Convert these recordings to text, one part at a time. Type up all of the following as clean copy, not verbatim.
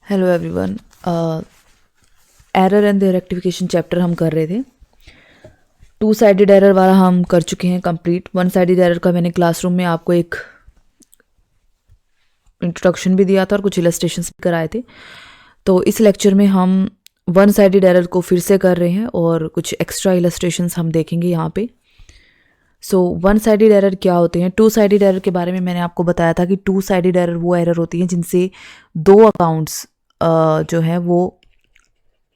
Hello everyone. Error and their rectification chapter हम कर रहे थे। टू साइडेड एरर वाला हम कर चुके हैं कंप्लीट। वन साइडेड एरर का मैंने क्लासरूम में आपको एक इंट्रोडक्शन भी दिया था और कुछ इलस्ट्रेशंस भी कराए थे। तो इस लेक्चर में हम वन साइडेड एरर को फिर से कर रहे हैं और कुछ एक्स्ट्रा इलस्ट्रेशंस हम देखेंगे यहाँ पे। सो वन साइडेड एरर क्या होते हैं? टू साइडेड एरर के बारे में मैंने आपको बताया था कि टू साइडेड एरर वो एरर होती हैं जिनसे दो अकाउंट्स जो है वो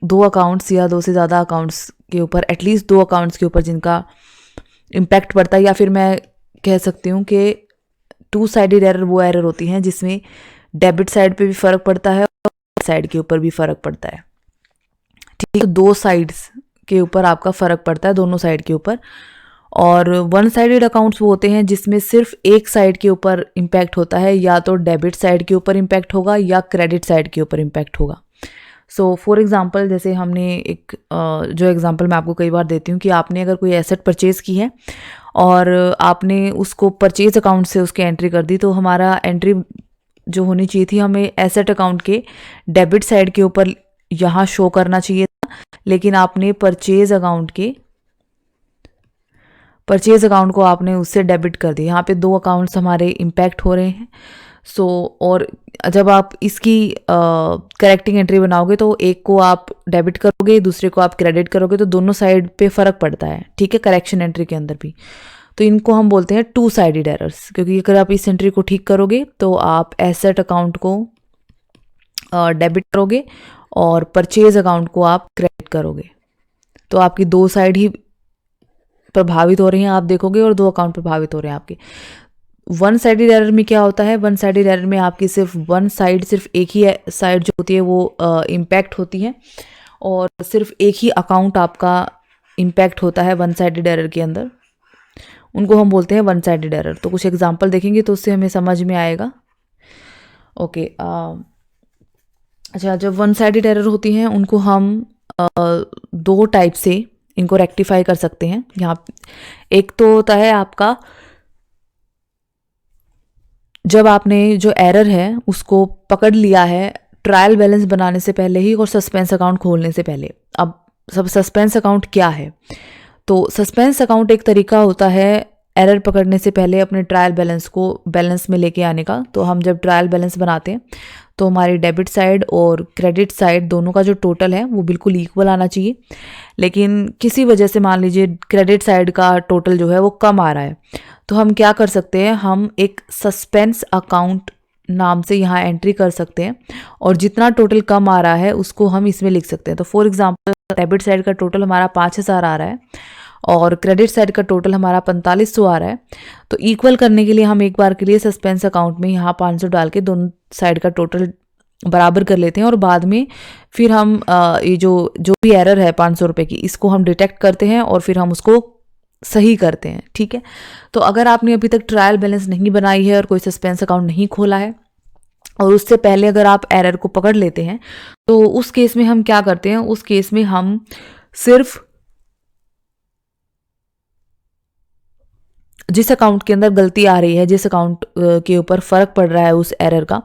दो अकाउंट्स या दो से ज़्यादा अकाउंट्स के ऊपर, एटलीस्ट दो अकाउंट्स के ऊपर जिनका इम्पैक्ट पड़ता है, या फिर मैं कह सकती हूँ कि टू साइडेड एरर वो एरर होती हैं जिसमें डेबिट साइड पे भी फ़र्क पड़ता है और साइड के ऊपर भी फ़र्क पड़ता है। ठीक है, दो साइड्स के ऊपर आपका फ़र्क पड़ता है, दोनों साइड के ऊपर। और वन साइडेड अकाउंट्स वो होते हैं जिसमें सिर्फ एक साइड के ऊपर इम्पैक्ट होता है, या तो डेबिट साइड के ऊपर इम्पैक्ट होगा या क्रेडिट साइड के ऊपर इम्पैक्ट होगा। सो फॉर एग्जांपल, जैसे हमने एक जो एग्जांपल मैं आपको कई बार देती हूँ कि आपने अगर कोई एसेट परचेज़ की है और आपने उसको परचेज अकाउंट से उसकी एंट्री कर दी, तो हमारा एंट्री जो होनी चाहिए थी हमें एसेट अकाउंट के डेबिट साइड के ऊपर यहाँ शो करना चाहिए था, लेकिन आपने परचेज अकाउंट को आपने उससे डेबिट कर दिया। यहाँ पे दो अकाउंट्स हमारे इम्पैक्ट हो रहे हैं। सो और जब आप इसकी करेक्टिंग एंट्री बनाओगे तो एक को आप डेबिट करोगे, दूसरे को आप क्रेडिट करोगे, तो दोनों साइड पे फ़र्क पड़ता है। ठीक है, करेक्शन एंट्री के अंदर भी। तो इनको हम बोलते हैं टू साइडेड एरर्स, क्योंकि अगर आप इस एंट्री को ठीक करोगे तो आप एसेट अकाउंट को डेबिट करोगे और परचेज अकाउंट को आप क्रेडिट करोगे, तो आपकी दो साइड ही प्रभावित हो रही हैं, आप देखोगे, और दो अकाउंट प्रभावित हो रहे हैं आपके। वन साइडेड एरर में क्या होता है? वन साइडेड एरर में आपकी सिर्फ वन साइड, सिर्फ एक ही साइड जो होती है वो इम्पैक्ट होती है, और सिर्फ एक ही अकाउंट आपका इम्पैक्ट होता है वन साइडेड एरर के अंदर। उनको हम बोलते हैं वन साइडेड एरर। तो कुछ एग्जांपल देखेंगे तो उससे हमें समझ में आएगा। ओके, अच्छा, जब वन साइडेड एरर होती हैं उनको हम दो टाइप से इनको रेक्टिफाई कर सकते हैं। यहाँ एक तो होता है आपका, जब आपने जो एरर है उसको पकड़ लिया है ट्रायल बैलेंस बनाने से पहले ही और सस्पेंस अकाउंट खोलने से पहले। अब सब सस्पेंस अकाउंट क्या है? तो सस्पेंस अकाउंट एक तरीका होता है एरर पकड़ने से पहले अपने ट्रायल बैलेंस को बैलेंस में लेके आने का। तो हम जब ट्रायल बैलेंस बनाते हैं तो हमारी डेबिट साइड और क्रेडिट साइड दोनों का जो टोटल है वो बिल्कुल इक्वल आना चाहिए, लेकिन किसी वजह से मान लीजिए क्रेडिट साइड का टोटल जो है वो कम आ रहा है, तो हम क्या कर सकते हैं? हम एक सस्पेंस अकाउंट नाम से यहाँ एंट्री कर सकते हैं और जितना टोटल कम आ रहा है उसको हम इसमें लिख सकते हैं। तो फॉर एग्जांपल, डेबिट साइड का टोटल हमारा 5,000 आ रहा है और क्रेडिट साइड का टोटल हमारा 4500 आ रहा है। तो इक्वल करने के लिए हम एक बार के लिए सस्पेंस अकाउंट में यहाँ 500 डाल के दोनों साइड का टोटल बराबर कर लेते हैं, और बाद में फिर हम ये जो भी एरर है 500 रुपये की, इसको हम डिटेक्ट करते हैं और फिर हम उसको सही करते हैं। ठीक है, तो अगर आपने अभी तक ट्रायल बैलेंस नहीं बनाई है और कोई सस्पेंस अकाउंट नहीं खोला है और उससे पहले अगर आप एरर को पकड़ लेते हैं, तो उस केस में हम क्या करते हैं? उस केस में हम सिर्फ जिस अकाउंट के अंदर गलती आ रही है, जिस अकाउंट के ऊपर फ़र्क पड़ रहा है उस एरर का,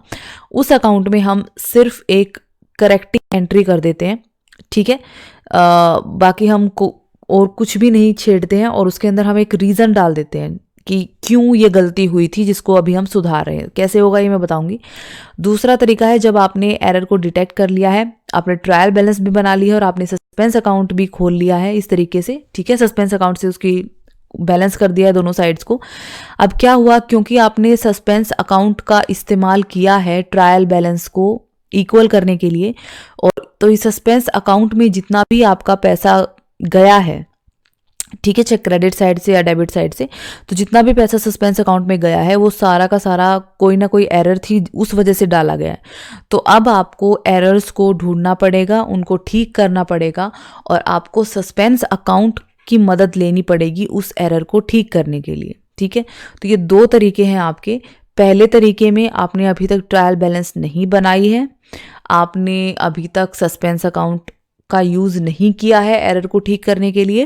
उस अकाउंट में हम सिर्फ एक करेक्टिंग एंट्री कर देते हैं। ठीक है, बाकी हम और कुछ भी नहीं छेड़ते हैं, और उसके अंदर हम एक रीज़न डाल देते हैं कि क्यों ये गलती हुई थी, जिसको अभी हम सुधार रहे हैं। कैसे होगा ये मैं बताऊंगी। दूसरा तरीका है, जब आपने एरर को डिटेक्ट कर लिया है, आपने ट्रायल बैलेंस भी बना लिया है और आपने सस्पेंस अकाउंट भी खोल लिया है इस तरीके से। ठीक है, सस्पेंस अकाउंट से उसकी बैलेंस कर दिया है दोनों साइड्स को। अब क्या हुआ? क्योंकि आपने सस्पेंस अकाउंट का इस्तेमाल किया है ट्रायल बैलेंस को इक्वल करने के लिए, और तो इस सस्पेंस अकाउंट में जितना भी आपका पैसा गया है, ठीक है, चाहे क्रेडिट साइड से या डेबिट साइड से, तो जितना भी पैसा सस्पेंस अकाउंट में गया है वो सारा का सारा कोई ना कोई एरर थी, उस वजह से डाला गया है। तो अब आपको एरर्स को ढूंढना पड़ेगा, उनको ठीक करना पड़ेगा, और आपको सस्पेंस अकाउंट की मदद लेनी पड़ेगी उस एरर को ठीक करने के लिए। ठीक है, तो ये दो तरीके हैं आपके। पहले तरीके में आपने अभी तक ट्रायल बैलेंस नहीं बनाई है, आपने अभी तक सस्पेंस अकाउंट का यूज़ नहीं किया है एरर को ठीक करने के लिए,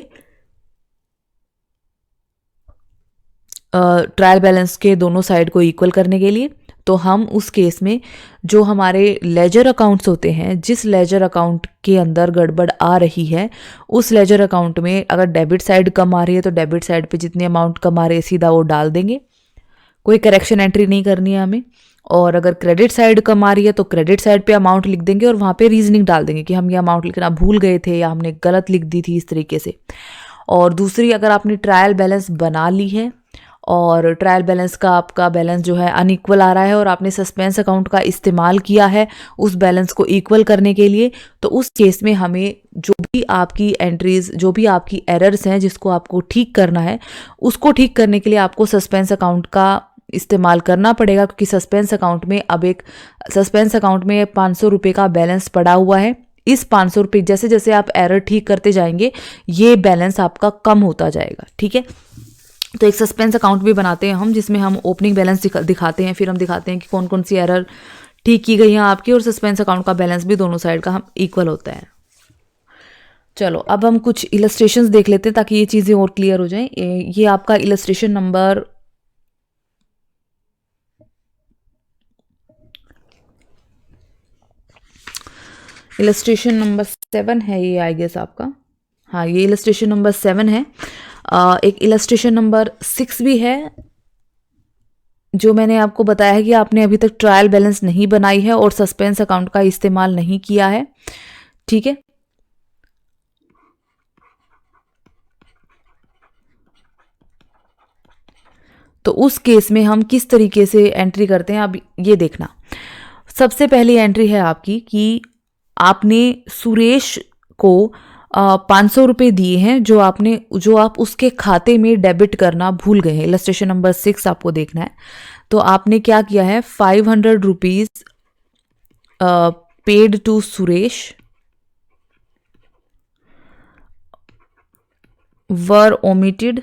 ट्रायल बैलेंस के दोनों साइड को इक्वल करने के लिए। तो हम उस केस में जो हमारे लेजर अकाउंट्स होते हैं, जिस लेजर अकाउंट के अंदर गड़बड़ आ रही है उस लेजर अकाउंट में अगर डेबिट साइड कम आ रही है तो डेबिट साइड पे जितनी अमाउंट कम आ रही है सीधा वो डाल देंगे, कोई करेक्शन एंट्री नहीं करनी है हमें। और अगर क्रेडिट साइड कम आ रही है तो क्रेडिट साइड पे अमाउंट लिख देंगे और वहाँ पे रीजनिंग डाल देंगे कि हम ये अमाउंट लिखना भूल गए थे या हमने गलत लिख दी थी, इस तरीके से। और दूसरी, अगर आपने ट्रायल बैलेंस बना ली है और ट्रायल बैलेंस का आपका बैलेंस जो है अनइक्वल आ रहा है और आपने सस्पेंस अकाउंट का इस्तेमाल किया है उस बैलेंस को इक्वल करने के लिए, तो उस केस में हमें जो भी आपकी एंट्रीज, जो भी आपकी एरर्स हैं जिसको आपको ठीक करना है, उसको ठीक करने के लिए आपको सस्पेंस अकाउंट का इस्तेमाल करना पड़ेगा। क्योंकि सस्पेंस अकाउंट में अब एक सस्पेंस अकाउंट में 500 रुपये का बैलेंस पड़ा हुआ है। इस 500 रुपये जैसे जैसे आप एरर ठीक करते जाएंगे ये बैलेंस आपका कम होता जाएगा, ठीक है। तो एक सस्पेंस अकाउंट भी बनाते हैं हम, जिसमें हम ओपनिंग बैलेंस दिखाते हैं, फिर हम दिखाते हैं कि कौन कौन सी एरर ठीक की गई है आपकी, और सस्पेंस अकाउंट का बैलेंस भी दोनों साइड का हम इक्वल होता है। चलो अब हम कुछ इलस्ट्रेशंस देख लेते हैं ताकि ये चीज़ें और क्लियर हो जाएं। ये आपका इलस्ट्रेशन नंबर इलस्ट्रेशन नंबर 7 है ये, आई गेस आपका, हाँ ये इलस्ट्रेशन नंबर 7 है। एक इलस्ट्रेशन नंबर 6 भी है जो मैंने आपको बताया है कि आपने अभी तक ट्रायल बैलेंस नहीं बनाई है और सस्पेंस अकाउंट का इस्तेमाल नहीं किया है, ठीक है। तो उस केस में हम किस तरीके से एंट्री करते हैं अब ये देखना। सबसे पहली एंट्री है आपकी कि आपने सुरेश को 500 रुपये दिए हैं जो आप उसके खाते में डेबिट करना भूल गए हैं। इलस्ट्रेशन नंबर 6 आपको देखना है। तो आपने क्या किया है, 500 rupees paid to Suresh were omitted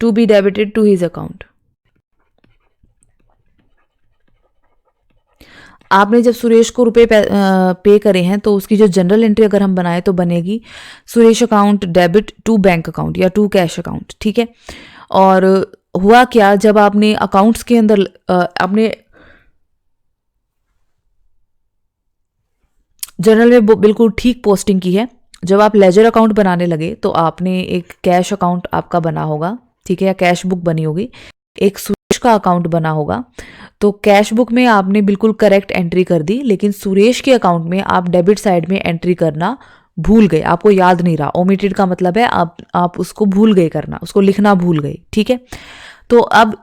to be debited to his account. आपने जब सुरेश को रुपए पे करे हैं तो उसकी जो जनरल एंट्री अगर हम बनाए तो बनेगी Suresh account debit to bank account या टू कैश अकाउंट, ठीक है। और हुआ क्या, जब आपने अकाउंट्स के अंदर आपने जनरल में बिल्कुल ठीक पोस्टिंग की है, जब आप लेजर अकाउंट बनाने लगे तो आपने एक कैश अकाउंट आपका बना होगा, ठीक है, या कैश बुक बनी होगी, एक सुरेश का अकाउंट बना होगा। तो कैश बुक में आपने बिल्कुल करेक्ट एंट्री कर दी, लेकिन सुरेश के अकाउंट में आप डेबिट साइड में एंट्री करना भूल गए, आपको याद नहीं रहा। ओमिटेड का मतलब है आप उसको भूल गए करना, उसको लिखना भूल गए, ठीक है। तो अब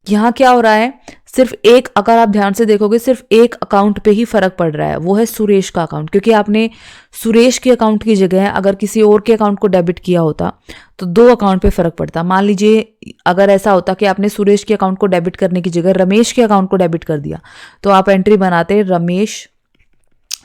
यहाँ क्या हो रहा है, सिर्फ एक, अगर आप ध्यान से देखोगे सिर्फ एक अकाउंट पे ही फर्क पड़ रहा है, वो है सुरेश का अकाउंट। क्योंकि आपने सुरेश के अकाउंट की जगह अगर किसी और के अकाउंट को डेबिट किया होता तो दो अकाउंट पे फर्क पड़ता। मान लीजिए अगर ऐसा होता कि आपने सुरेश के अकाउंट को डेबिट करने की जगह रमेश के अकाउंट को डेबिट कर दिया, तो आप एंट्री बनाते रमेश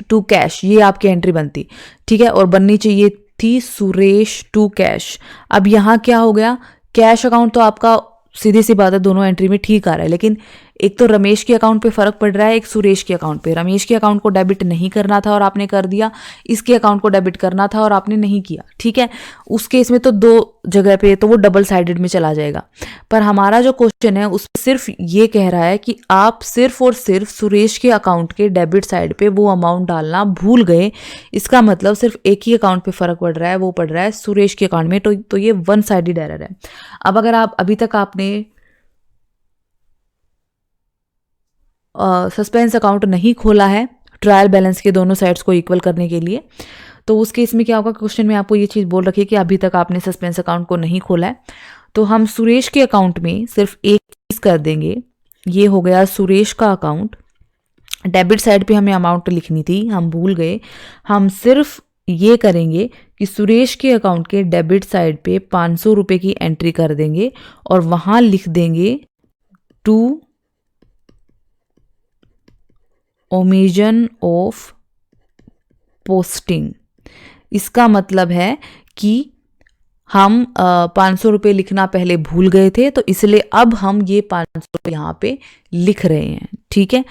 टू कैश, ये आपकी एंट्री बनती, ठीक है। और बननी चाहिए थी सुरेश टू कैश। अब यहाँ क्या हो गया, कैश अकाउंट तो आपका सीधी सी बात है दोनों एंट्री में ठीक आ रहा है, लेकिन एक तो रमेश के अकाउंट पे फर्क पड़ रहा है, एक सुरेश के अकाउंट पे। रमेश के अकाउंट को डेबिट नहीं करना था और आपने कर दिया, इसके अकाउंट को डेबिट करना था और आपने नहीं किया, ठीक है। उस केस में तो दो जगह पे तो वो डबल साइडेड में चला जाएगा। पर हमारा जो क्वेश्चन है उस सिर्फ ये कह रहा है कि आप सिर्फ और सिर्फ सुरेश के अकाउंट के डेबिट साइड पे वो अमाउंट डालना भूल गए। इसका मतलब सिर्फ एक ही अकाउंट पे फर्क पड़ रहा है, वो पड़ रहा है सुरेश के अकाउंट में। तो ये वन साइडेड एरर है। अब अगर आप अभी तक आपने सस्पेंस अकाउंट नहीं खोला है ट्रायल बैलेंस के दोनों साइड्स को इक्वल करने के लिए, तो उस केस में क्या होगा, क्वेश्चन में आपको ये चीज़ बोल रखी है कि अभी तक आपने सस्पेंस अकाउंट को नहीं खोला है। तो हम सुरेश के अकाउंट में सिर्फ एक चीज़ कर देंगे, ये हो गया सुरेश का अकाउंट। डेबिट साइड पे हमें अमाउंट लिखनी थी, हम भूल गए। हम सिर्फ ये करेंगे कि सुरेश के अकाउंट के डेबिट साइड पे 500 रुपये की एंट्री कर देंगे और वहाँ लिख देंगे टू ओमिशन ऑफ पोस्टिंग। इसका मतलब है कि हम 500 रुपये लिखना पहले भूल गए थे, तो इसलिए अब हम ये 500 रुपये यहाँ पे लिख रहे हैं, ठीक है।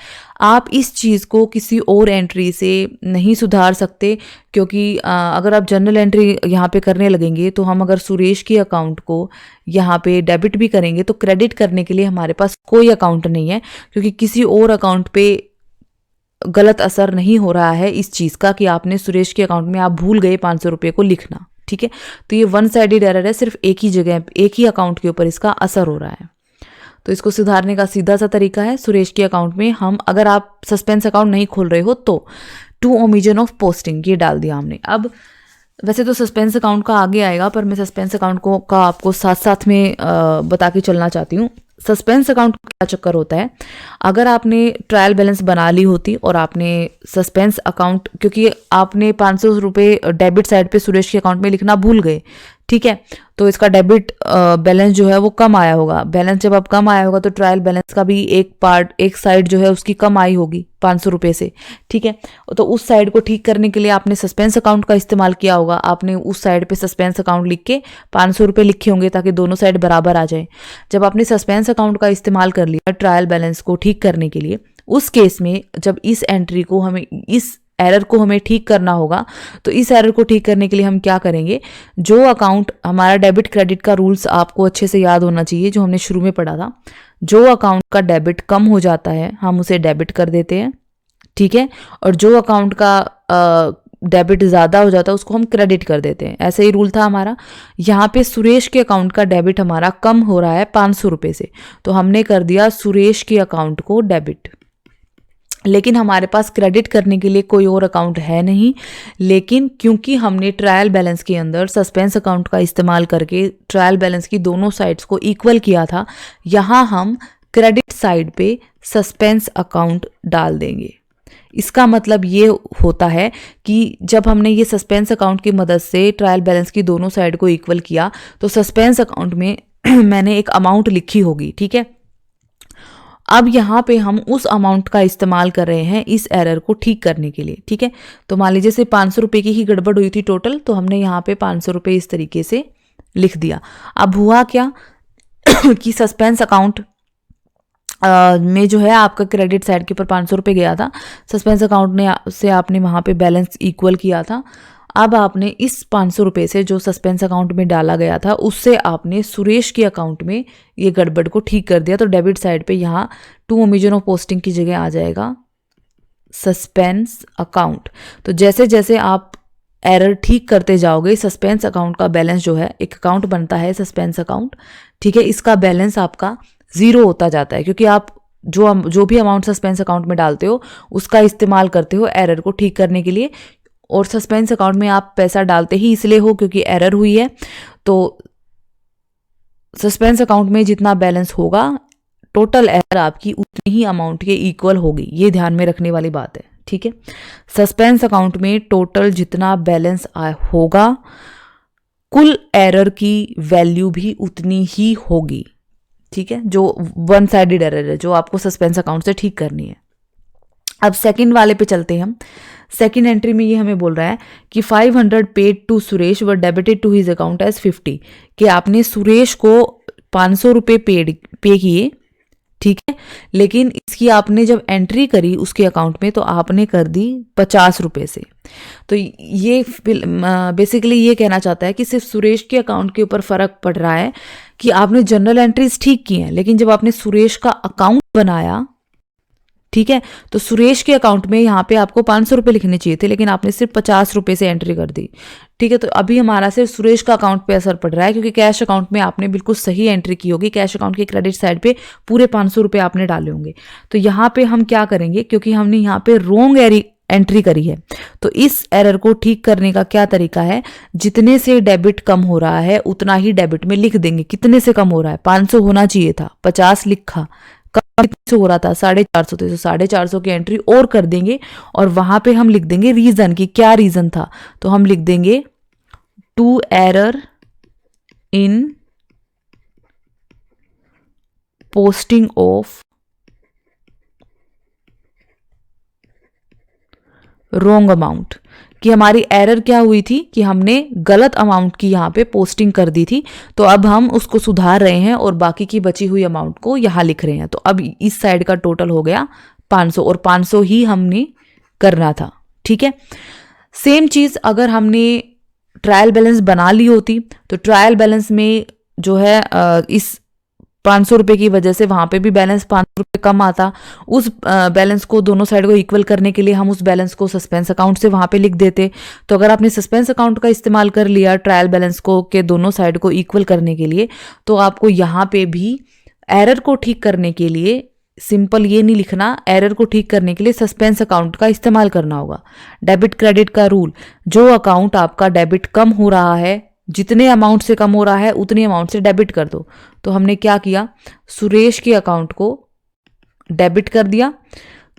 आप इस चीज़ को किसी और एंट्री से नहीं सुधार सकते, क्योंकि अगर आप जनरल एंट्री यहाँ पे करने लगेंगे तो हम अगर सुरेश की अकाउंट को यहाँ पे डेबिट भी करेंगे तो क्रेडिट करने के लिए हमारे पास कोई अकाउंट नहीं है, क्योंकि किसी और अकाउंट पे गलत असर नहीं हो रहा है इस चीज़ का कि आपने सुरेश के अकाउंट में आप भूल गए 500 रुपये को लिखना। ठीक है, तो ये वन साइडेड एरर है, सिर्फ एक ही जगह एक ही अकाउंट के ऊपर इसका असर हो रहा है। तो इसको सुधारने का सीधा सा तरीका है, सुरेश के अकाउंट में हम, अगर आप सस्पेंस अकाउंट नहीं खोल रहे हो तो टू ओमिजन ऑफ पोस्टिंग ये डाल दिया हमने। अब वैसे तो सस्पेंस अकाउंट का आगे आएगा, पर मैं सस्पेंस अकाउंट को का आपको साथ साथ में बता के चलना चाहती हूँ। सस्पेंस अकाउंट का क्या चक्कर होता है, अगर आपने ट्रायल बैलेंस बना ली होती और आपने सस्पेंस अकाउंट, क्योंकि आपने 500 रुपये डेबिट साइड पे सुरेश के अकाउंट में लिखना भूल गए, ठीक है, तो इसका डेबिट बैलेंस जो है वो कम आया होगा। बैलेंस जब अब कम आया होगा तो ट्रायल बैलेंस का भी एक पार्ट, एक साइड जो है उसकी कम आई होगी 500 रुपये से। ठीक है, तो उस साइड को ठीक करने के लिए आपने सस्पेंस अकाउंट का इस्तेमाल किया होगा। आपने उस साइड पे सस्पेंस अकाउंट लिख के 500 रुपये लिखे होंगे ताकि दोनों साइड बराबर आ जाए। जब आपने सस्पेंस अकाउंट का इस्तेमाल कर लिया ट्रायल बैलेंस को ठीक करने के लिए, उस केस में जब इस एंट्री को हमें, इस एरर को हमें ठीक करना होगा, तो इस एरर को ठीक करने के लिए हम क्या करेंगे, जो अकाउंट हमारा डेबिट क्रेडिट का रूल्स आपको अच्छे से याद होना चाहिए जो हमने शुरू में पढ़ा था। जो अकाउंट का डेबिट कम हो जाता है हम उसे डेबिट कर देते हैं, ठीक है, और जो अकाउंट का डेबिट ज़्यादा हो जाता है उसको हम क्रेडिट कर देते हैं। ऐसा ही रूल था हमारा। यहाँ पे सुरेश के अकाउंट का डेबिट हमारा कम हो रहा है 500 रुपये से, तो हमने कर दिया सुरेश के अकाउंट को डेबिट। लेकिन हमारे पास क्रेडिट करने के लिए कोई और अकाउंट है नहीं, लेकिन क्योंकि हमने ट्रायल बैलेंस के अंदर सस्पेंस अकाउंट का इस्तेमाल करके ट्रायल बैलेंस की दोनों साइड्स को इक्वल किया था, यहाँ हम क्रेडिट साइड पे सस्पेंस अकाउंट डाल देंगे। इसका मतलब ये होता है कि जब हमने ये सस्पेंस अकाउंट की मदद से ट्रायल बैलेंस की दोनों साइड को इक्वल किया तो सस्पेंस अकाउंट में मैंने एक अमाउंट लिखी होगी, ठीक है। अब यहाँ पे हम उस अमाउंट का इस्तेमाल कर रहे हैं इस एरर को ठीक करने के लिए, ठीक है। तो मान लीजिए से 500 रुपये की ही गड़बड़ हुई थी टोटल, तो हमने यहाँ पे 500 रुपये इस तरीके से लिख दिया। अब हुआ क्या कि सस्पेंस अकाउंट में जो है आपका क्रेडिट साइड के ऊपर 500 रुपये गया था, सस्पेंस अकाउंट ने से आपने वहाँ पे बैलेंस इक्वल किया था। अब आपने इस 500 रुपये से जो सस्पेंस अकाउंट में डाला गया था उससे आपने सुरेश के अकाउंट में ये गड़बड़ को ठीक कर दिया। तो डेबिट साइड पे यहाँ टू ओमिजन ऑफ पोस्टिंग की जगह आ जाएगा सस्पेंस अकाउंट। तो जैसे जैसे आप एरर ठीक करते जाओगे सस्पेंस अकाउंट का बैलेंस जो है, एक अकाउंट बनता है सस्पेंस अकाउंट, ठीक है, इसका बैलेंस आपका ज़ीरो होता जाता है, क्योंकि आप जो भी अमाउंट सस्पेंस अकाउंट में डालते हो उसका इस्तेमाल करते हो एरर को ठीक करने के लिए। और सस्पेंस अकाउंट में आप पैसा डालते ही इसलिए हो क्योंकि एरर हुई है, तो सस्पेंस अकाउंट में जितना बैलेंस होगा टोटल एरर आपकी उतनी ही अमाउंट के इक्वल होगी। ये ध्यान में रखने वाली बात है, ठीक है। सस्पेंस अकाउंट में टोटल जितना बैलेंस होगा कुल एरर की वैल्यू भी उतनी ही होगी, ठीक है, जो वन साइडेड एरर है जो आपको सस्पेंस अकाउंट से ठीक करनी है। अब सेकंड वाले पे चलते हैं हम। सेकंड एंट्री में ये हमें बोल रहा है कि 500 paid to Suresh were debited to his account as 50, कि आपने सुरेश को 500 रुपये पे किए, ठीक है, लेकिन इसकी आपने जब एंट्री करी उसके अकाउंट में तो आपने कर दी 50 रुपये से। तो ये बेसिकली ये कहना चाहता है कि सिर्फ सुरेश के अकाउंट के ऊपर फ़र्क पड़ रहा है कि आपने जनरल एंट्रीज ठीक की हैं, लेकिन जब आपने सुरेश का अकाउंट बनाया, ठीक है, तो सुरेश के अकाउंट में यहाँ पे आपको 500 रुपये लिखने चाहिए थे, लेकिन आपने सिर्फ 50 रुपये से एंट्री कर दी, ठीक है। तो अभी हमारा सिर्फ सुरेश का अकाउंट पे असर पड़ रहा है, क्योंकि कैश अकाउंट में आपने बिल्कुल सही एंट्री की होगी, कैश अकाउंट के क्रेडिट साइड पे पूरे 500 रुपये आपने डाले होंगे। तो यहाँ पे हम क्या करेंगे, क्योंकि हमने यहाँ पे रॉन्ग एंट्री करी है, तो इस एरर को ठीक करने का क्या तरीका है, जितने से डेबिट कम हो रहा है उतना ही डेबिट में लिख देंगे। कितने से कम हो रहा है, 500 होना चाहिए था, 50 लिखा, कम कितने से हो रहा था, 450 थे, तो 450 की एंट्री और कर देंगे और वहां पे हम लिख देंगे रीजन की क्या रीजन था। तो हम लिख देंगे to error in posting of wrong amount, कि हमारी एरर क्या हुई थी कि हमने गलत अमाउंट की यहाँ पे पोस्टिंग कर दी थी, तो अब हम उसको सुधार रहे हैं और बाकी की बची हुई अमाउंट को यहाँ लिख रहे हैं। तो अब इस साइड का टोटल हो गया 500 और 500 ही हमने करना था। ठीक है, सेम चीज़ अगर हमने ट्रायल बैलेंस बना ली होती तो ट्रायल बैलेंस में जो है इस 500 रुपये की वजह से वहाँ पे भी बैलेंस 500 रुपये कम आता। उस बैलेंस को दोनों साइड को इक्वल करने के लिए हम उस बैलेंस को सस्पेंस अकाउंट से वहाँ पे लिख देते। तो अगर आपने सस्पेंस अकाउंट का इस्तेमाल कर लिया ट्रायल बैलेंस को के दोनों साइड को इक्वल करने के लिए, तो आपको यहाँ पे भी एरर को ठीक करने के लिए सिंपल ये नहीं लिखना, एरर को ठीक करने के लिए सस्पेंस अकाउंट का इस्तेमाल करना होगा। डेबिट क्रेडिट का रूल, जो अकाउंट आपका डेबिट कम हो रहा है, जितने अमाउंट से कम हो रहा है उतनी अमाउंट से डेबिट कर दो। तो हमने क्या किया, सुरेश के अकाउंट को डेबिट कर दिया।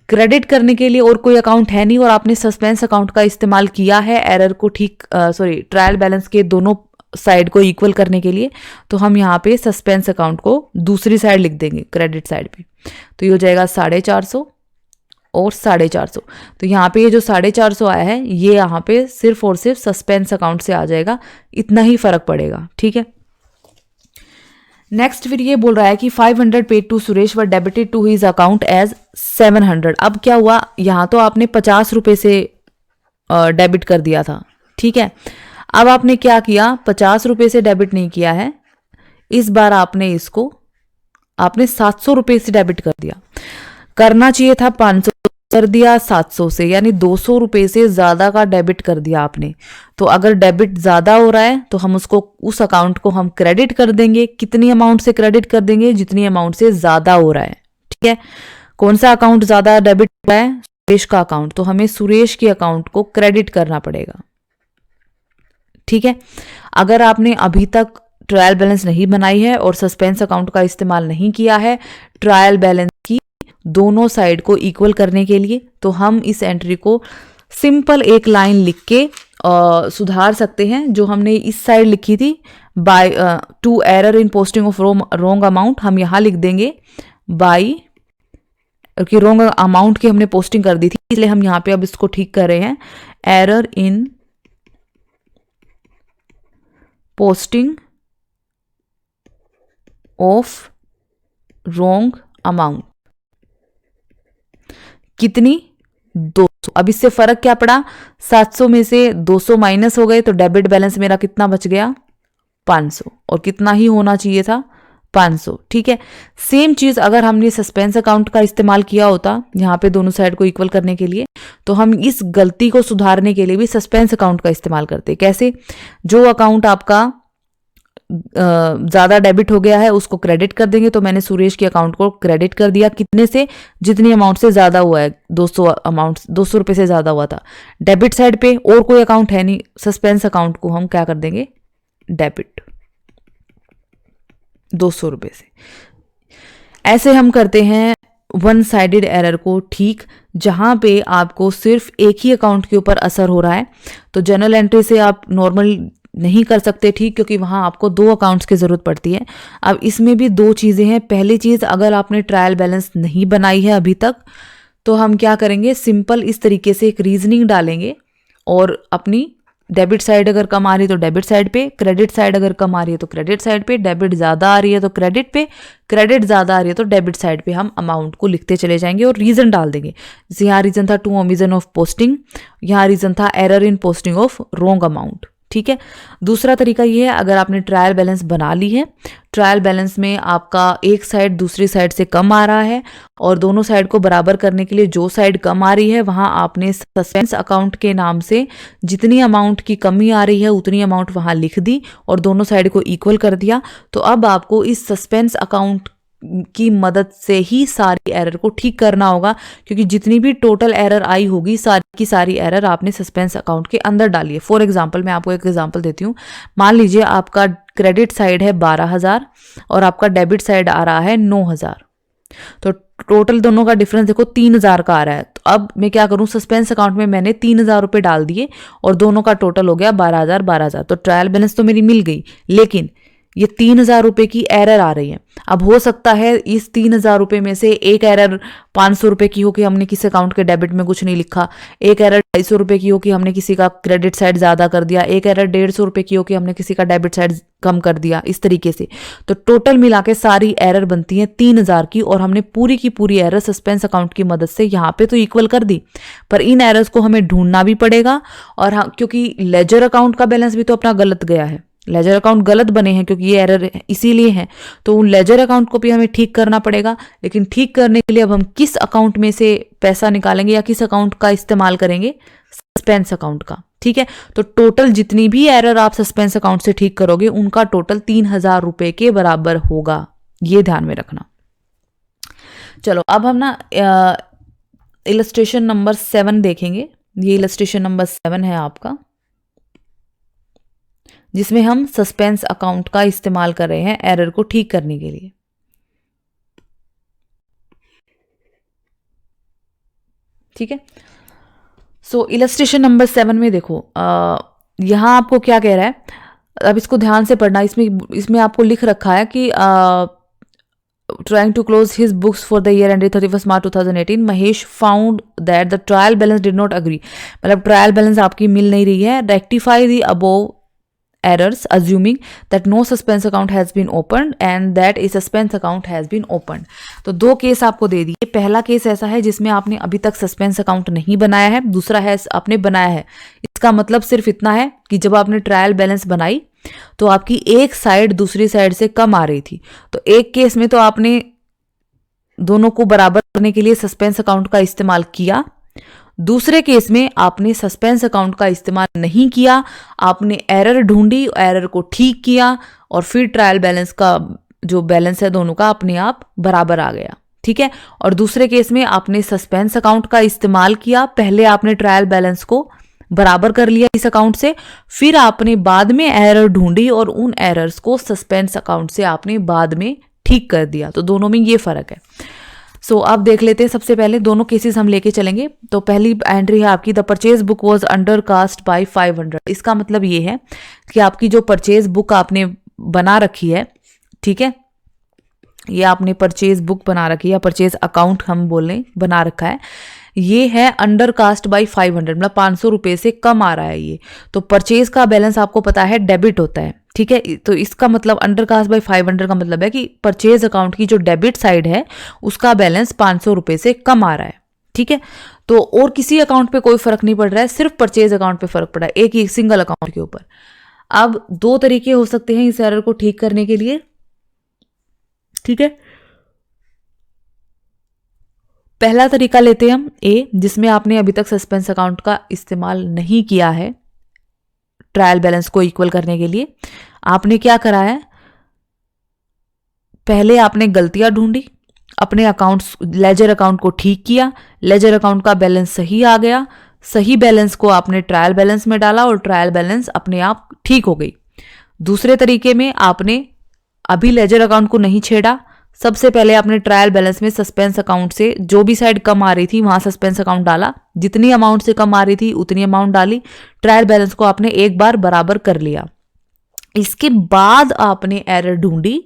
क्रेडिट करने के लिए और कोई अकाउंट है नहीं और आपने सस्पेंस अकाउंट का इस्तेमाल किया है एरर को ठीक ट्रायल बैलेंस के दोनों साइड को इक्वल करने के लिए, तो हम यहाँ पे सस्पेंस अकाउंट को दूसरी साइड लिख देंगे क्रेडिट साइड पे। तो ये हो जाएगा 450 और 450। तो यहाँ पे ये जो 450 आया है ये यहाँ पे सिर्फ और सिर्फ सस्पेंस अकाउंट से आ जाएगा, इतना ही फर्क पड़ेगा। ठीक है, नेक्स्ट फिर ये बोल रहा है कि 500 paid to Suresh were debited to his account as 700। अब क्या हुआ, यहाँ तो आपने 50 रुपये से डेबिट कर दिया था। ठीक है, अब आपने क्या किया, 50 रुपये से डेबिट नहीं किया है, इस बार आपने 700 रुपये से डेबिट कर दिया। करना चाहिए था 500, कर दिया 700 से, यानी 200 रुपये से ज़्यादा का डेबिट कर दिया आपने। तो अगर डेबिट ज़्यादा हो रहा है तो हम उस अकाउंट को हम क्रेडिट कर देंगे। कितनी अमाउंट से क्रेडिट कर देंगे, जितनी अमाउंट से ज़्यादा हो रहा है। ठीक है, कौन सा अकाउंट ज़्यादा डेबिट हो रहा है, सुरेश का अकाउंट, तो हमें सुरेश के अकाउंट को क्रेडिट करना पड़ेगा। ठीक है, अगर आपने अभी तक ट्रायल बैलेंस नहीं बनाई है और सस्पेंस अकाउंट का इस्तेमाल नहीं किया है ट्रायल बैलेंस की दोनों साइड को इक्वल करने के लिए, तो हम इस एंट्री को सिंपल एक लाइन लिख के सुधार सकते हैं। जो हमने इस साइड लिखी थी by two error in posting of wrong amount, हम यहाँ लिख देंगे बाय, क्योंकि रॉन्ग अमाउंट की हमने पोस्टिंग कर दी थी इसलिए हम यहाँ पे अब इसको ठीक कर रहे हैं। Error in posting of wrong amount, कितनी, 200। अब इससे फर्क क्या पड़ा, 700 में से 200 माइनस हो गए तो डेबिट बैलेंस मेरा कितना बच गया, 500, और कितना ही होना चाहिए था, 500। ठीक है, सेम चीज अगर हमने सस्पेंस अकाउंट का इस्तेमाल किया होता यहाँ पे दोनों साइड को इक्वल करने के लिए, तो हम इस गलती को सुधारने के लिए भी सस्पेंस अकाउंट का इस्तेमाल करते। कैसे, जो अकाउंट आपका ज़्यादा डेबिट हो गया है उसको क्रेडिट कर देंगे। तो मैंने सुरेश के अकाउंट को क्रेडिट कर दिया, कितने से, जितनी अमाउंट से ज़्यादा हुआ है, 200 रुपये से ज़्यादा हुआ था। डेबिट साइड पे और कोई अकाउंट है नहीं, सस्पेंस अकाउंट को हम क्या कर देंगे, डेबिट 200 रुपये से। ऐसे हम करते हैं वन साइडेड एरर को ठीक, जहां पे आपको सिर्फ एक ही अकाउंट के ऊपर असर हो रहा है। तो जर्नल एंट्री से आप नॉर्मल नहीं कर सकते ठीक, क्योंकि वहां आपको 2 अकाउंट्स की ज़रूरत पड़ती है। अब इसमें भी 2 चीज़ें हैं। पहली चीज़, अगर आपने ट्रायल बैलेंस नहीं बनाई है अभी तक, तो हम क्या करेंगे, सिंपल इस तरीके से एक रीजनिंग डालेंगे और अपनी डेबिट साइड अगर कम आ रही है तो डेबिट साइड पे, क्रेडिट साइड अगर कम आ रही है तो क्रेडिट साइड पे, डेबिट ज़्यादा आ रही है तो क्रेडिट पे, क्रेडिट ज़्यादा आ रही है तो डेबिट साइड पे हम अमाउंट को लिखते चले जाएंगे और रीज़न डाल देंगे। जैसे यहाँ रीज़न था टू ओमिशन ऑफ पोस्टिंग, यहाँ रीज़न था error in posting of wrong amount. ठीक है, दूसरा तरीका ये है, अगर आपने ट्रायल बैलेंस बना ली है, ट्रायल बैलेंस में आपका एक साइड दूसरी साइड से कम आ रहा है और दोनों साइड को बराबर करने के लिए जो साइड कम आ रही है वहां आपने सस्पेंस अकाउंट के नाम से जितनी अमाउंट की कमी आ रही है उतनी अमाउंट वहां लिख दी और दोनों साइड को इक्वल कर दिया। तो अब आपको इस सस्पेंस अकाउंट की मदद से ही सारी एरर को ठीक करना होगा, क्योंकि जितनी भी टोटल एरर आई होगी सारी की सारी एरर आपने सस्पेंस अकाउंट के अंदर डाली है। फॉर एग्जांपल मैं आपको एक एग्जांपल देती हूँ। मान लीजिए आपका क्रेडिट साइड है 12,000 और आपका डेबिट साइड आ रहा है 9,000, तो टोटल दोनों का डिफरेंस देखो 3,000 का आ रहा है। तो अब मैं क्या करूं, सस्पेंस अकाउंट में मैंने 3,000 रुपये डाल दिए और दोनों का टोटल हो गया 12,000 12,000। तो ट्रायल बैलेंस तो मेरी मिल गई, लेकिन ये 3,000 रुपये की एरर आ रही है। अब हो सकता है इस 3,000 रुपये में से एक एरर 500 रुपये की हो कि हमने किसी अकाउंट के डेबिट में कुछ नहीं लिखा, एक एरर 250 रुपये की हो कि हमने किसी का क्रेडिट साइड ज़्यादा कर दिया, एक एरर 150 रुपये की हो कि हमने किसी का डेबिट साइड कम कर दिया, इस तरीके से। तो टोटल मिला के सारी एरर बनती है 3,000 की, और हमने पूरी की पूरी एरर सस्पेंस अकाउंट की मदद से यहाँ पे तो इक्वल कर दी, पर इन एरर्स को हमें ढूंढना भी पड़ेगा। और हाँ, क्योंकि लेजर अकाउंट का बैलेंस भी तो अपना गलत गया है, लेजर अकाउंट गलत बने हैं क्योंकि ये एरर इसीलिए है, तो उन लेजर अकाउंट को भी हमें ठीक करना पड़ेगा। लेकिन ठीक करने के लिए अब हम किस अकाउंट में से पैसा निकालेंगे या किस अकाउंट का इस्तेमाल करेंगे? सस्पेंस अकाउंट का। ठीक है, तो टोटल जितनी भी एरर आप सस्पेंस अकाउंट से ठीक करोगे उनका टोटल 3,000 रुपये के बराबर होगा, ये ध्यान में रखना। चलो अब हम ना इलस्ट्रेशन नंबर 7 देखेंगे। ये इलस्ट्रेशन नंबर 7 है आपका, जिसमें हम सस्पेंस अकाउंट का इस्तेमाल कर रहे हैं एरर को ठीक करने के लिए। ठीक है, सो इलस्ट्रेशन नंबर 7 में देखो, यहाँ आपको क्या कह रहा है, अब इसको ध्यान से पढ़ना। इसमें आपको लिख रखा है कि trying to close his books for the year ended 31st March 2018, Mahesh found that the trial balance did not agree। मतलब ट्रायल बैलेंस आपकी मिल नहीं रही है। Rectify the above errors assuming that no suspense account has been opened and that a suspense account has been opened। तो दो case आपको दे दिए। पहला केस ऐसा है जिसमें आपने अभी तक सस्पेंस अकाउंट नहीं बनाया है, दूसरा है आपने बनाया है। इसका मतलब सिर्फ इतना है कि जब आपने ट्रायल बैलेंस बनाई तो आपकी एक साइड दूसरी साइड से कम आ रही थी, तो एक केस में तो आपने दोनों को बराबर करने के लिए सस्पेंस अकाउंट का इस्तेमाल किया, दूसरे केस में आपने सस्पेंस अकाउंट का इस्तेमाल नहीं किया, आपने एरर ढूंढी, एरर को ठीक किया और फिर ट्रायल बैलेंस का जो बैलेंस है दोनों का अपने आप बराबर आ गया। ठीक है, और दूसरे केस में आपने सस्पेंस अकाउंट का इस्तेमाल किया, पहले आपने ट्रायल बैलेंस को बराबर कर लिया इस अकाउंट से, फिर आपने बाद में एरर ढूंढी और उन एरर्स को सस्पेंस अकाउंट से आपने बाद में ठीक कर दिया। तो दोनों में ये फर्क है। सो अब देख लेते हैं, सबसे पहले दोनों केसेस हम लेके चलेंगे। तो पहली एंट्री है आपकी, the purchase book was undercast by 500। इसका मतलब ये है कि आपकी जो परचेज बुक आपने बना रखी है, ठीक है, ये आपने परचेज बुक बना रखी है या परचेज अकाउंट हम बोलें बना रखा है, ये है अंडर कास्ट बाई 500, मतलब 500 रुपये से कम आ रहा है ये। तो परचेज का बैलेंस आपको पता है डेबिट होता है। ठीक है, तो इसका मतलब अंडर कास्ट बाई 500 का मतलब है कि परचेज अकाउंट की जो डेबिट साइड है उसका बैलेंस 500 रुपये से कम आ रहा है। ठीक है, तो और किसी अकाउंट पे कोई फर्क नहीं पड़ रहा है, सिर्फ परचेज अकाउंट पे फर्क पड़ा है, एक ही सिंगल अकाउंट के ऊपर। अब दो तरीके हो सकते हैं इस एरर को ठीक करने के लिए। ठीक है, पहला तरीका लेते हैं हम ए, जिसमें आपने अभी तक सस्पेंस अकाउंट का इस्तेमाल नहीं किया है ट्रायल बैलेंस को इक्वल करने के लिए। आपने क्या करा है, पहले आपने गलतियां ढूंढी, अपने अकाउंट्स लेजर अकाउंट को ठीक किया, लेजर अकाउंट का बैलेंस सही आ गया, सही बैलेंस को आपने ट्रायल बैलेंस में डाला और ट्रायल बैलेंस अपने आप ठीक हो गई। दूसरे तरीके में आपने अभी लेजर अकाउंट को नहीं छेड़ा, सबसे पहले आपने ट्रायल बैलेंस में सस्पेंस अकाउंट से जो भी साइड कम आ रही थी वहां सस्पेंस अकाउंट डाला, जितनी अमाउंट से कम आ रही थी उतनी अमाउंट डाली, ट्रायल बैलेंस को आपने एक बार बराबर कर लिया। इसके बाद आपने एरर ढूंढी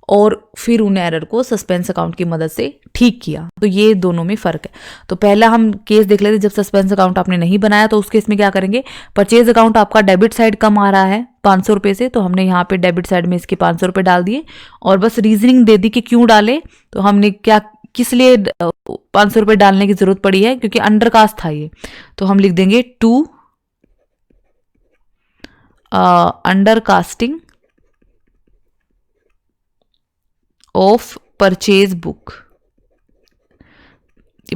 और फिर उन एरर को सस्पेंस अकाउंट की मदद से ठीक किया। तो ये दोनों में फर्क है। तो पहला हम केस देख लेते, जब सस्पेंस अकाउंट आपने नहीं बनाया तो उस केस में क्या करेंगे, परचेज अकाउंट आपका डेबिट साइड कम आ रहा है 500 रुपये से, तो हमने यहाँ पे डेबिट साइड में इसके 500 रुपये डाल दिए और बस रीजनिंग दे दी कि क्यों डाले। तो हमने क्या किस लिए 500 रुपये डालने की जरूरत पड़ी है, क्योंकि अंडर कास्ट था ये, तो हम लिख देंगे to undercasting of purchase book.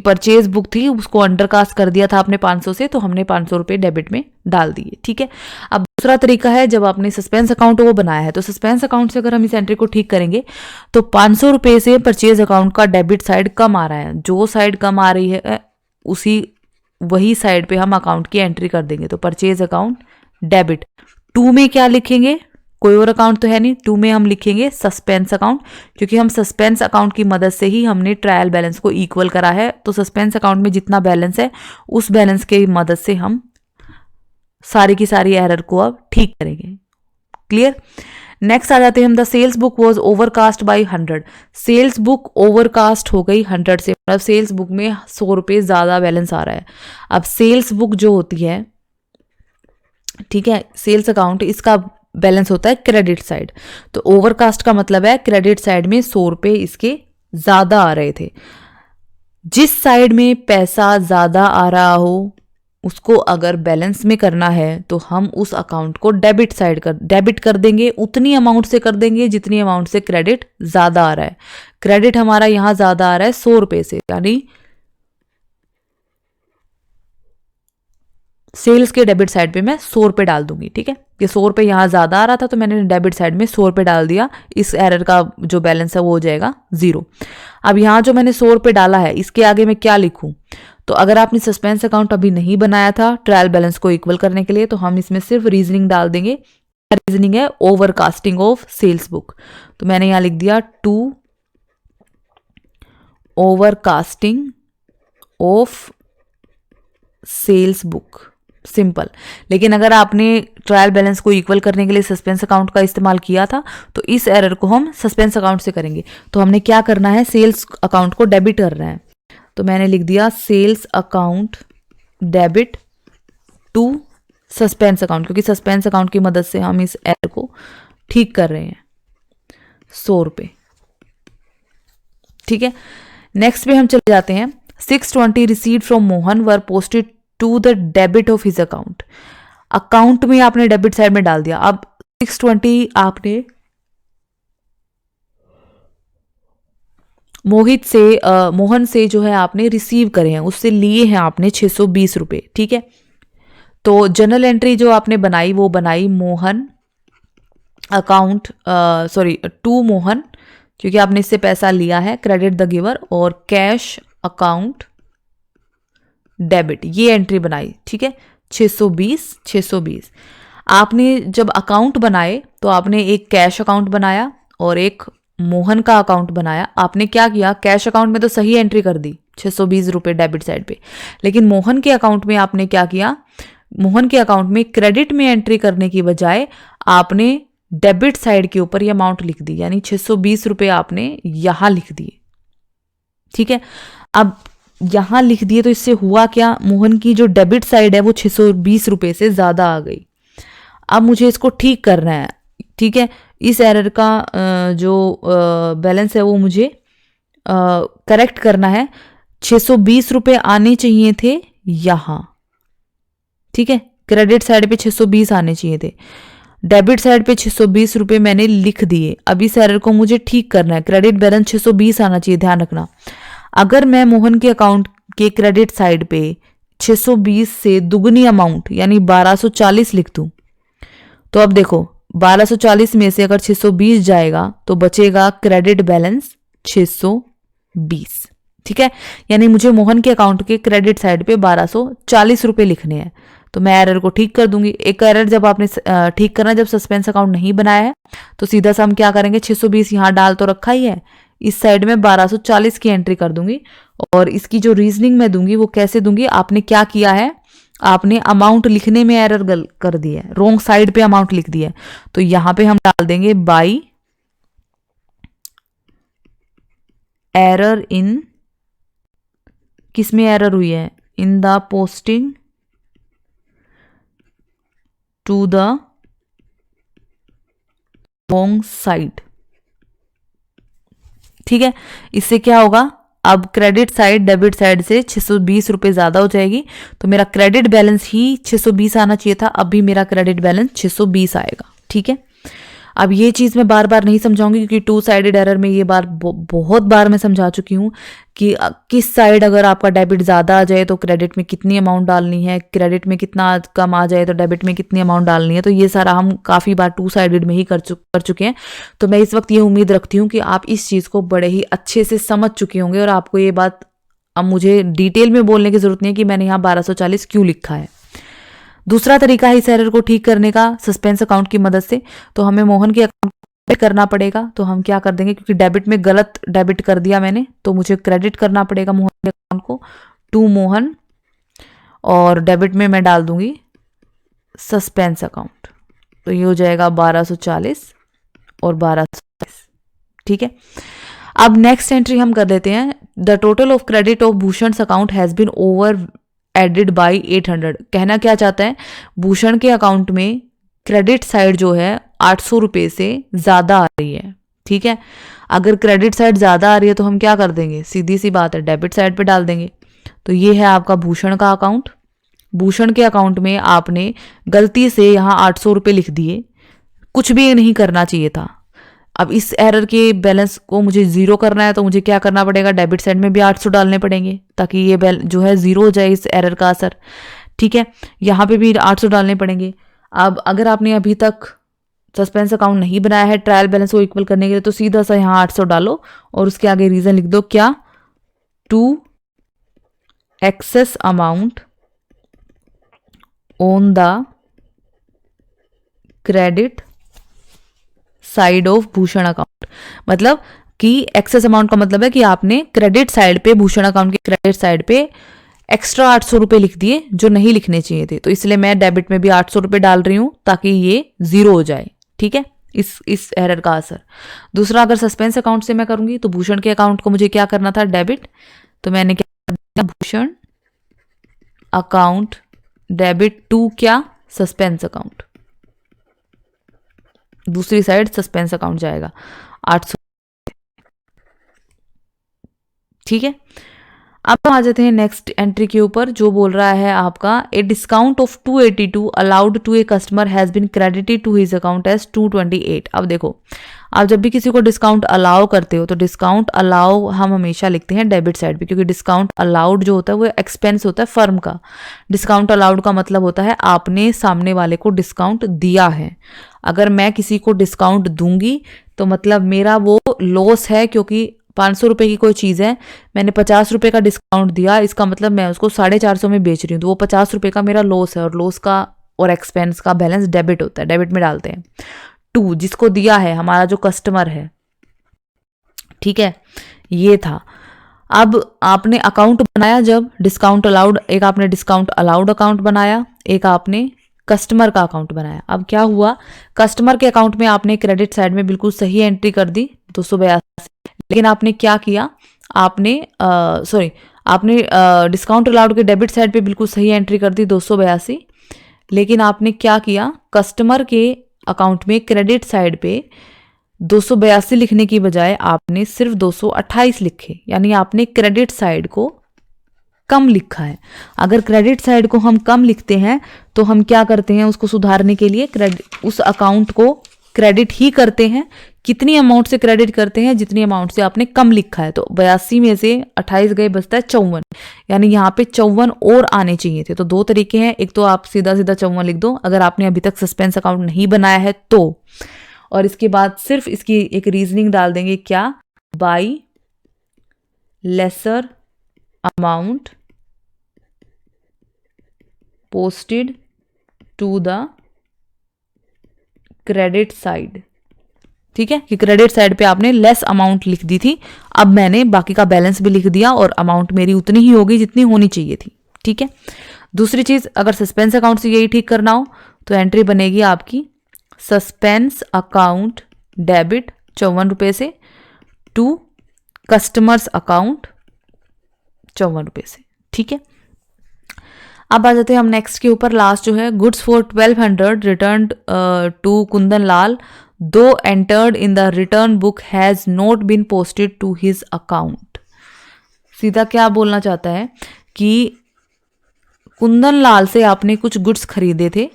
Purchase book थी उसको अंडरकास्ट कर दिया था आपने 500 से, तो हमने 500 रुपये डेबिट में डाल दिए। ठीक है, अब दूसरा तरीका है, जब आपने सस्पेंस अकाउंट वो बनाया है, तो सस्पेंस अकाउंट से अगर हम इस एंट्री को ठीक करेंगे तो 500 रुपये से परचेज अकाउंट का डेबिट साइड कम आ रहा है, जो साइड कम आ रही है वही साइड पे हम अकाउंट की एंट्री कर देंगे। तो परचेज अकाउंट डेबिट, टू में क्या लिखेंगे, कोई और अकाउंट तो है नहीं, टू में हम लिखेंगे सस्पेंस अकाउंट, क्योंकि हम सस्पेंस अकाउंट की मदद से ही हमने ट्रायल बैलेंस को इक्वल करा है। तो सस्पेंस अकाउंट में जितना बैलेंस है उस बैलेंस की मदद से हम सारी की सारी एरर को अब ठीक करेंगे। क्लियर। नेक्स्ट आ जाते हैं हम, the sales book was overcast by 100। Sales book overcast हो गई 100 से, मतलब सेल्स बुक में 100 रुपये ज़्यादा बैलेंस आ रहा है। अब सेल्स बुक जो होती है, ठीक है, सेल्स अकाउंट, इसका बैलेंस होता है क्रेडिट साइड। तो ओवरकास्ट का मतलब है क्रेडिट साइड में 100 रुपये इसके ज़्यादा आ रहे थे। जिस साइड में पैसा ज़्यादा आ रहा हो उसको अगर बैलेंस में करना है तो हम उस अकाउंट को डेबिट कर देंगे, उतनी अमाउंट से कर देंगे जितनी अमाउंट से क्रेडिट ज़्यादा आ रहा है। क्रेडिट हमारा यहाँ ज़्यादा आ रहा है 100 रुपये से, यानी सेल्स के डेबिट साइड पे मैं 100 रुपये डाल दूंगी। ठीक है, ये 100 रुपये यहाँ ज़्यादा आ रहा था तो मैंने डेबिट साइड में 100 रुपये डाल दिया। इस एरर का जो बैलेंस है वो हो जाएगा 0। अब यहाँ जो मैंने 100 रुपये डाला है इसके आगे मैं क्या लिखूँ? तो अगर आपने सस्पेंस अकाउंट अभी नहीं बनाया था ट्रायल बैलेंस को इक्वल करने के लिए, तो हम इसमें सिर्फ रीजनिंग डाल देंगे। रीजनिंग है ओवरकास्टिंग ऑफ सेल्स बुक। तो मैंने यहाँ लिख दिया to overcasting of sales book, simple. लेकिन अगर आपने ट्रायल बैलेंस को इक्वल करने के लिए सस्पेंस अकाउंट का इस्तेमाल किया था तो इस एरर को हम सस्पेंस अकाउंट से करेंगे। तो हमने क्या करना है, सेल्स अकाउंट को डेबिट कर रहे हैं। तो मैंने लिख दिया sales account debit to suspense account, क्योंकि सस्पेंस अकाउंट की मदद से हम इस एरर को ठीक कर रहे हैं। 100 रुपये, ठीक है। नेक्स्ट पे हम चले जाते हैं। 620 received from Mohan were posted to the debit of his account. Account में आपने डेबिट साइड में डाल दिया। अब 620 आपने मोहन से जो है आपने रिसीव करे हैं, उससे लिए हैं आपने 620 रुपये। ठीक है, तो जनरल एंट्री जो आपने बनाई वो बनाई मोहन अकाउंट टू मोहन, क्योंकि आपने इससे पैसा लिया है, क्रेडिट द गिवर, और कैश अकाउंट डेबिट, ये एंट्री बनाई। ठीक है, 620। आपने जब अकाउंट बनाए तो आपने एक कैश अकाउंट बनाया और एक मोहन का अकाउंट बनाया। आपने क्या किया, कैश अकाउंट में तो सही एंट्री कर दी 620 रुपये डेबिट साइड पे, लेकिन मोहन के अकाउंट में आपने क्या किया, मोहन के अकाउंट में क्रेडिट में एंट्री करने की बजाय आपने डेबिट साइड के ऊपर ये अमाउंट लिख दी, यानी 620 रुपये आपने यहां लिख दिए। ठीक है, अब यहां लिख दिए तो इससे हुआ क्या, मोहन की जो डेबिट साइड है वो 620 रुपये से ज़्यादा आ गई। अब मुझे इसको ठीक करना है। ठीक है, इस एरर का जो बैलेंस है वो मुझे करेक्ट करना है। 620 रुपये आने चाहिए थे यहाँ। ठीक है, क्रेडिट साइड पे 620 आने चाहिए थे, डेबिट साइड पे 620 रुपये मैंने लिख दिए। अब इस एरर को मुझे ठीक करना है। क्रेडिट बैलेंस 620 आना चाहिए, ध्यान रखना। अगर मैं मोहन के अकाउंट के क्रेडिट साइड पे 620 से दुगनी अमाउंट यानी 1240 लिख दूं, तो अब देखो 1240 में से अगर 620 जाएगा तो बचेगा क्रेडिट बैलेंस 620। ठीक है, यानी मुझे मोहन के अकाउंट के क्रेडिट साइड पे 1240 रुपये लिखने हैं। तो मैं एरर को ठीक कर दूंगी। एक एरर जब आपने ठीक करना, जब सस्पेंस अकाउंट नहीं बनाया है तो सीधा सा हम क्या करेंगे, 620 यहाँ डाल तो रखा ही है, इस साइड में 1240 की एंट्री कर दूंगी। और इसकी जो रीजनिंग मैं दूंगी वो कैसे दूंगी, आपने क्या किया है, आपने अमाउंट लिखने में एरर कर दी है, रॉन्ग साइड पे अमाउंट लिख दी है। तो यहां पे हम डाल देंगे बाई एरर इन, किसमें एरर हुई है, in the posting to the wrong side. ठीक है, इससे क्या होगा, अब क्रेडिट साइड डेबिट साइड से 620 रुपये ज़्यादा हो जाएगी। तो मेरा क्रेडिट बैलेंस ही 620 आना चाहिए था, अब भी मेरा क्रेडिट बैलेंस 620 आएगा। ठीक है, अब ये चीज़ मैं बार बार नहीं समझाऊंगी क्योंकि टू साइडेड एरर में ये बार बहुत बार मैं समझा चुकी हूँ कि किस साइड अगर आपका डेबिट ज़्यादा आ जाए तो क्रेडिट में कितनी अमाउंट डालनी है, क्रेडिट में कितना कम आ जाए तो डेबिट में कितनी अमाउंट डालनी है। तो ये सारा हम काफ़ी बार टू साइडेड में ही कर चुके हैं। तो मैं इस वक्त ये उम्मीद रखती हूँ कि आप इस चीज़ को बड़े ही अच्छे से समझ चुके होंगे और आपको ये बात अब मुझे डिटेल में बोलने की ज़रूरत नहीं है कि मैंने यहाँ 1240 क्यों लिखा है। दूसरा तरीका है इस एरर को ठीक करने का सस्पेंस अकाउंट की मदद से। तो हमें मोहन के अकाउंट पे करना पड़ेगा। तो हम क्या कर देंगे, क्योंकि डेबिट में गलत डेबिट कर दिया मैंने, तो मुझे क्रेडिट करना पड़ेगा मोहन के अकाउंट को, टू मोहन, और डेबिट में मैं डाल दूंगी सस्पेंस अकाउंट। तो ये हो जाएगा 1240 और 1227, ठीक है। अब नेक्स्ट एंट्री हम कर लेते हैं, the total of credit of Bhushan account has been over added by 800। कहना क्या चाहता है, भूषण के अकाउंट में क्रेडिट साइड जो है 800 रुपये से ज़्यादा आ रही है, ठीक है। अगर क्रेडिट साइड ज़्यादा आ रही है तो हम क्या कर देंगे, सीधी सी बात है, डेबिट साइड पे डाल देंगे। तो ये है आपका भूषण का अकाउंट। भूषण के अकाउंट में आपने गलती से यहाँ 800 रुपये लिख दिए, कुछ भी नहीं करना चाहिए था। अब इस एरर के बैलेंस को मुझे ज़ीरो करना है तो मुझे क्या करना पड़ेगा, डेबिट साइड में भी 800 डालने पड़ेंगे ताकि ये जो है ज़ीरो हो जाए इस एरर का असर, ठीक है। यहाँ पे भी 800 डालने पड़ेंगे। अब अगर आपने अभी तक सस्पेंस अकाउंट नहीं बनाया है ट्रायल बैलेंस को इक्वल करने के लिए, तो सीधा सा यहाँ 800 डालो और उसके आगे रीज़न लिख दो, क्या, to excess amount on the credit side of Bhushan account. मतलब कि एक्सेस अमाउंट का मतलब है कि आपने क्रेडिट साइड पे, भूषण अकाउंट के क्रेडिट साइड पे एक्स्ट्रा 800 रुपये लिख दिए जो नहीं लिखने चाहिए थे। तो इसलिए मैं डेबिट में भी 800 रुपये डाल रही हूं ताकि ये ज़ीरो हो जाए, ठीक है, इस एरर का असर। दूसरा, अगर सस्पेंस अकाउंट से मैं करूंगी तो भूषण के अकाउंट को मुझे क्या करना था, डेबिट, तो मैंने क्या किया, भूषण अकाउंट डेबिट टू क्या, सस्पेंस अकाउंट। दूसरी साइड सस्पेंस अकाउंट जाएगा 800, ठीक है। अब हम आ जाते हैं नेक्स्ट एंट्री के ऊपर, जो बोल रहा है आपका, a discount of 282 allowed to a customer has been credited to his account as 228। अब देखो, आप जब भी किसी को डिस्काउंट अलाउ करते हो तो डिस्काउंट अलाउ हम हमेशा लिखते हैं डेबिट साइड पे, क्योंकि डिस्काउंट अलाउड जो होता है वो एक्सपेंस होता है फर्म का। डिस्काउंट अलाउड का मतलब होता है आपने सामने वाले को डिस्काउंट दिया है। अगर मैं किसी को डिस्काउंट दूंगी तो मतलब मेरा वो लॉस है, क्योंकि 500 रुपये की कोई चीज़ है, मैंने 50 रुपये का डिस्काउंट दिया, इसका मतलब मैं उसको 450 में बेच रही हूँ, तो वो 50 रुपये का मेरा लॉस है, और लॉस का और एक्सपेंस का बैलेंस डेबिट होता है, डेबिट में डालते हैं। टू, जिसको दिया है, हमारा जो कस्टमर है, ठीक है, ये था। अब आपने अकाउंट बनाया जब डिस्काउंट अलाउड, एक आपने डिस्काउंट अलाउड अकाउंट बनाया, एक आपने कस्टमर का अकाउंट बनाया। अब क्या हुआ, कस्टमर के अकाउंट में आपने क्रेडिट साइड में बिल्कुल सही एंट्री कर दी 282, लेकिन आपने क्या किया, आपने आपने डिस्काउंट अलाउड के डेबिट साइड पे बिल्कुल सही एंट्री कर दी 282, लेकिन आपने क्या किया, कस्टमर के अकाउंट में क्रेडिट साइड पे 282 लिखने की बजाय आपने सिर्फ 228 लिखे, यानी आपने क्रेडिट साइड को कम लिखा है। अगर क्रेडिट साइड को हम कम लिखते हैं तो हम क्या करते हैं, उसको सुधारने के लिए उस अकाउंट को क्रेडिट ही करते हैं। कितनी अमाउंट से क्रेडिट करते हैं, जितनी अमाउंट से आपने कम लिखा है। तो 82 में से 28 गए, बचता है 54, यानी यहाँ पे 54 और आने चाहिए थे। तो दो तरीके हैं, एक तो आप सीधा सीधा 54 लिख दो अगर आपने अभी तक सस्पेंस अकाउंट नहीं बनाया है तो, और इसके बाद सिर्फ इसकी एक रीजनिंग डाल देंगे, क्या, by lesser amount posted to the credit side, ठीक है, कि क्रेडिट साइड पे आपने लेस अमाउंट लिख दी थी, अब मैंने बाकी का बैलेंस भी लिख दिया और अमाउंट मेरी उतनी ही होगी जितनी होनी चाहिए थी, ठीक है। दूसरी चीज, अगर सस्पेंस अकाउंट से यही ठीक करना हो तो एंट्री बनेगी आपकी सस्पेंस अकाउंट डेबिट 54 रुपये से टू कस्टमर्स अकाउंट 54 रुपये से, ठीक है। अब आ जाते हैं हम नेक्स्ट के ऊपर, लास्ट जो है, goods for 1200 return to Kundan Lal, though entered in the return book has not been posted to his account. सीधा क्या बोलना चाहता है कि कुंदन लाल से आपने कुछ गुड्स खरीदे थे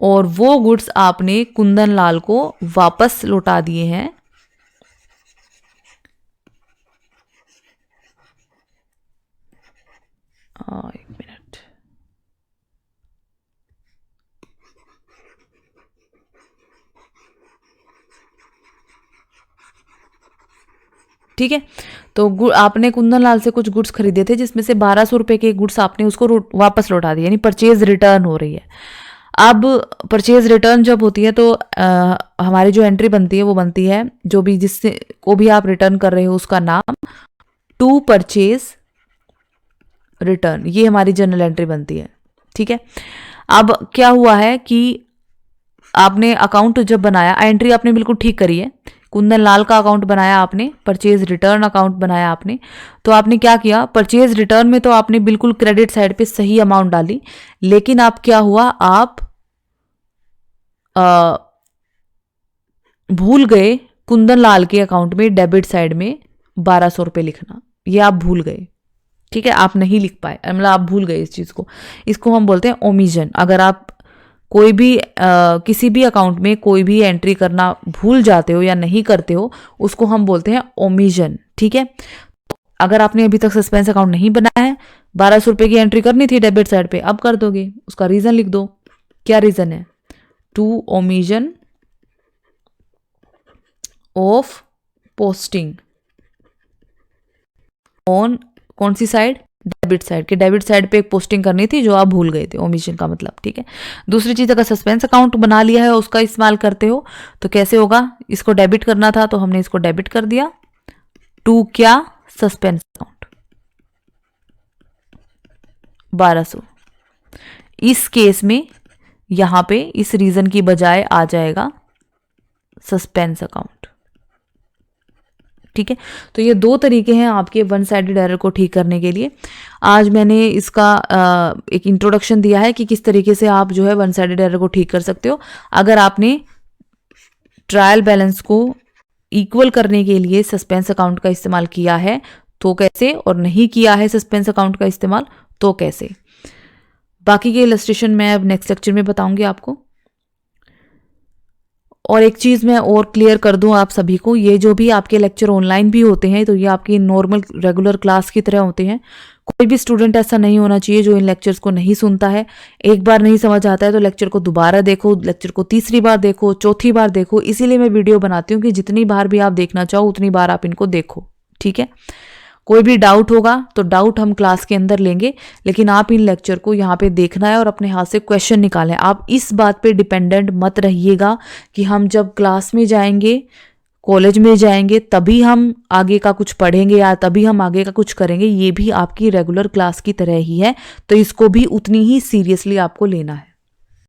और वो गुड्स आपने कुंदन लाल को वापस लौटा दिए हैं, एक मिनट, ठीक है। तो आपने कुंदन लाल से कुछ गुड्स खरीदे थे जिसमें से 1200 रुपये के गुड्स आपने उसको वापस लौटा दिया, यानी परचेज रिटर्न हो रही है। अब परचेज रिटर्न जब होती है तो हमारी जो एंट्री बनती है वो बनती है, जो भी जिससे को भी आप रिटर्न कर रहे हो उसका नाम, टू परचेज रिटर्न, ये हमारी जनरल एंट्री बनती है, ठीक है। अब क्या हुआ है कि आपने अकाउंट जब बनाया, एंट्री आपने बिल्कुल ठीक करी है, कुंदन लाल का अकाउंट बनाया आपने, परचेज रिटर्न अकाउंट बनाया आपने, तो आपने क्या किया, परचेज रिटर्न में तो आपने बिल्कुल क्रेडिट साइड पे सही अमाउंट डाली, लेकिन आप क्या हुआ, आप भूल गए कुंदन लाल के अकाउंट में डेबिट साइड में 1200 रुपये लिखना, ये आप भूल गए, ठीक है, आप नहीं लिख पाए, मतलब आप भूल गए इस चीज़ को, इसको हम बोलते हैं ओमिजन। अगर आप कोई भी किसी भी अकाउंट में कोई भी एंट्री करना भूल जाते हो या नहीं करते हो, उसको हम बोलते हैं ओमिजन, ठीक है। अगर आपने अभी तक सस्पेंस अकाउंट नहीं बनाया है, 1200 रुपये की एंट्री करनी थी डेबिट साइड पे, अब कर दोगे, उसका रीज़न लिख दो, क्या रीज़न है, टू ओमिजन ऑफ पोस्टिंग ऑन कौन सी साइड, डेबिट साइड, के डेबिट साइड पे एक पोस्टिंग करनी थी जो आप भूल गए थे, ओमिशन का मतलब, ठीक है। दूसरी चीज़, अगर सस्पेंस अकाउंट बना लिया है उसका इस्तेमाल करते हो तो कैसे होगा, इसको डेबिट करना था तो हमने इसको डेबिट कर दिया, टू क्या, सस्पेंस अकाउंट 1200। इस केस में यहां पे इस रीजन की बजाय आ जाएगा सस्पेंस अकाउंट, ठीक है। तो ये दो तरीके हैं आपके वन साइडेड एरर को ठीक करने के लिए। आज मैंने इसका एक इंट्रोडक्शन दिया है कि किस तरीके से आप जो है वन साइडेड एरर को ठीक कर सकते हो। अगर आपने ट्रायल बैलेंस को इक्वल करने के लिए सस्पेंस अकाउंट का इस्तेमाल किया है तो कैसे, और नहीं किया है सस्पेंस अकाउंट का इस्तेमाल तो कैसे। बाकी के इलस्ट्रेशन मैं अब नेक्स्ट लेक्चर में बताऊंगी आपको। और एक चीज़ मैं और क्लियर कर दूं आप सभी को, ये जो भी आपके लेक्चर ऑनलाइन भी होते हैं तो ये आपकी नॉर्मल रेगुलर क्लास की तरह होते हैं। कोई भी स्टूडेंट ऐसा नहीं होना चाहिए जो इन लेक्चर्स को नहीं सुनता है। एक बार नहीं समझ आता है तो लेक्चर को दोबारा देखो, लेक्चर को तीसरी बार देखो, चौथी बार देखो। इसीलिए मैं वीडियो बनाती हूँ कि जितनी बार भी आप देखना चाहो उतनी बार आप इनको देखो, ठीक है। कोई भी डाउट होगा तो डाउट हम क्लास के अंदर लेंगे, लेकिन आप इन लेक्चर को यहाँ पे देखना है और अपने हाथ से क्वेश्चन निकालें। आप इस बात पे डिपेंडेंट मत रहिएगा कि हम जब क्लास में जाएंगे, कॉलेज में जाएंगे तभी हम आगे का कुछ पढ़ेंगे या तभी हम आगे का कुछ करेंगे। ये भी आपकी रेगुलर क्लास की तरह ही है, तो इसको भी उतनी ही सीरियसली आपको लेना है।